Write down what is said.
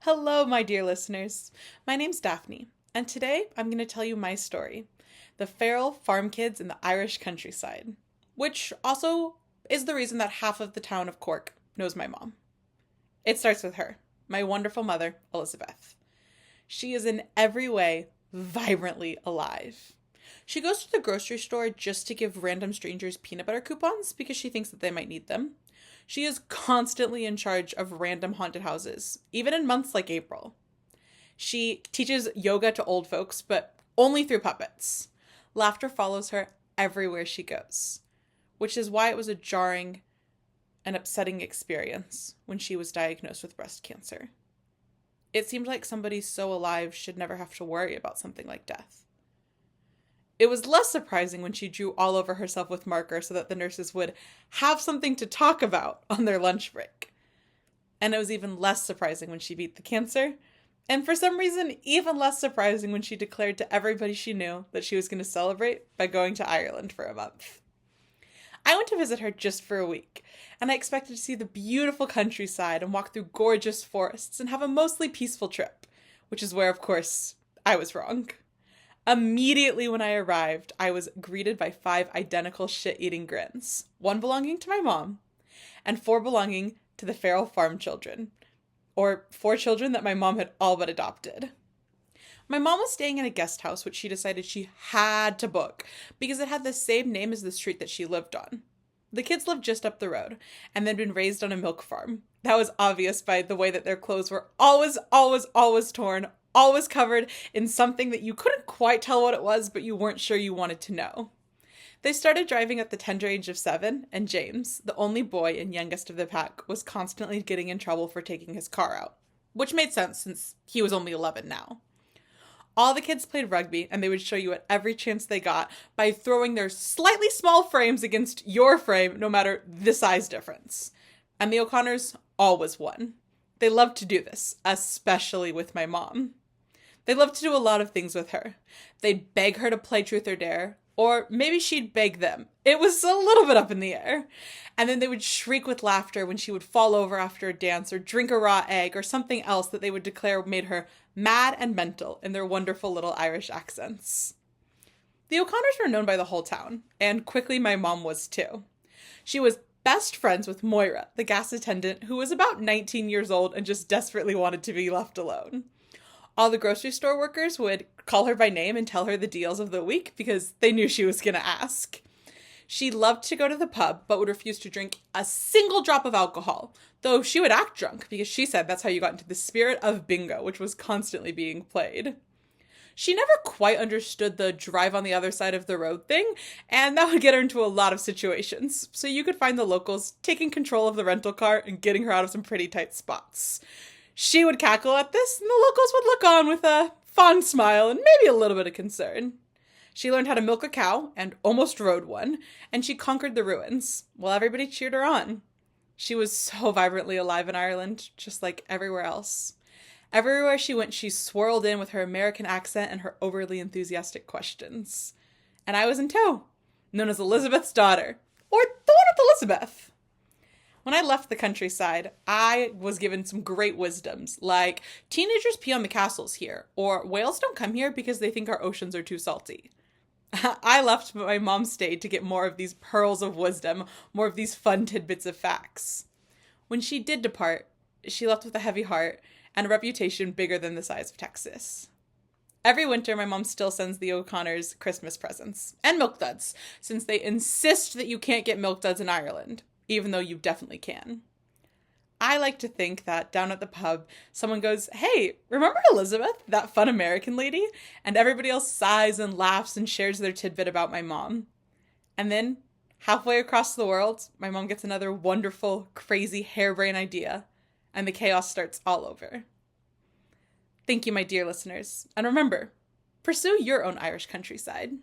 Hello, my dear listeners. My name's Daphne, and today I'm going to tell you my story, the feral farm kids in the Irish countryside, which also is the reason that half of the town of Cork knows my mom. It starts with her, my wonderful mother, Elizabeth. She is in every way vibrantly alive. She goes to the grocery store just to give random strangers peanut butter coupons because she thinks that they might need them. She is constantly in charge of random haunted houses, even in months like April. She teaches yoga to old folks, but only through puppets. Laughter follows her everywhere she goes, which is why it was a jarring and upsetting experience when she was diagnosed with breast cancer. It seemed like somebody so alive should never have to worry about something like death. It was less surprising when she drew all over herself with marker so that the nurses would have something to talk about on their lunch break. And it was even less surprising when she beat the cancer. And for some reason, even less surprising when she declared to everybody she knew that she was going to celebrate by going to Ireland for a month. I went to visit her just for a week, and I expected to see the beautiful countryside and walk through gorgeous forests and have a mostly peaceful trip, which is where, of course, I was wrong. Immediately when I arrived, I was greeted by 5 identical shit-eating grins, 1 belonging to my mom, and 4 belonging to the feral farm children, or 4 children that my mom had all but adopted. My mom was staying in a guest house, which she decided she had to book, because it had the same name as the street that she lived on. The kids lived just up the road, and they'd been raised on a milk farm. That was obvious by the way that their clothes were always torn, always covered in something that you couldn't quite tell what it was, but you weren't sure you wanted to know. They started driving at the tender age of 7, and James, the only boy and youngest of the pack, was constantly getting in trouble for taking his car out, which made sense since he was only 11 now. All the kids played rugby, and they would show you at every chance they got by throwing their slightly small frames against your frame, no matter the size difference. And the O'Connors always won. They loved to do this, especially with my mom. They loved to do a lot of things with her. They'd beg her to play truth or dare, or maybe she'd beg them. It was a little bit up in the air. And then they would shriek with laughter when she would fall over after a dance or drink a raw egg or something else that they would declare made her mad and mental in their wonderful little Irish accents. The O'Connors were known by the whole town, and quickly my mom was too. She was best friends with Moira, the gas attendant, who was about 19 years old and just desperately wanted to be left alone. All the grocery store workers would call her by name and tell her the deals of the week because they knew she was going to ask. She loved to go to the pub, but would refuse to drink a single drop of alcohol, though she would act drunk because she said that's how you got into the spirit of bingo, which was constantly being played. She never quite understood the drive on the other side of the road thing, and that would get her into a lot of situations. So you could find the locals taking control of the rental car and getting her out of some pretty tight spots. She would cackle at this, and the locals would look on with a fond smile and maybe a little bit of concern. She learned how to milk a cow and almost rode one, and she conquered the ruins, while everybody cheered her on. She was so vibrantly alive in Ireland, just like everywhere else. Everywhere she went, she swirled in with her American accent and her overly enthusiastic questions. And I was in tow, known as Elizabeth's daughter, or the one with Elizabeth. When I left the countryside, I was given some great wisdoms, like teenagers pee on the castles here, or whales don't come here because they think our oceans are too salty. I left, but my mom stayed to get more of these pearls of wisdom, more of these fun tidbits of facts. When she did depart, she left with a heavy heart and a reputation bigger than the size of Texas. Every winter, my mom still sends the O'Connors Christmas presents and milk duds, since they insist that you can't get milk duds in Ireland, even though you definitely can. I like to think that down at the pub, someone goes, "Hey, remember Elizabeth, that fun American lady?" And everybody else sighs and laughs and shares their tidbit about my mom. And then, halfway across the world, my mom gets another wonderful, crazy, harebrained idea, and the chaos starts all over. Thank you, my dear listeners. And remember, pursue your own Irish countryside.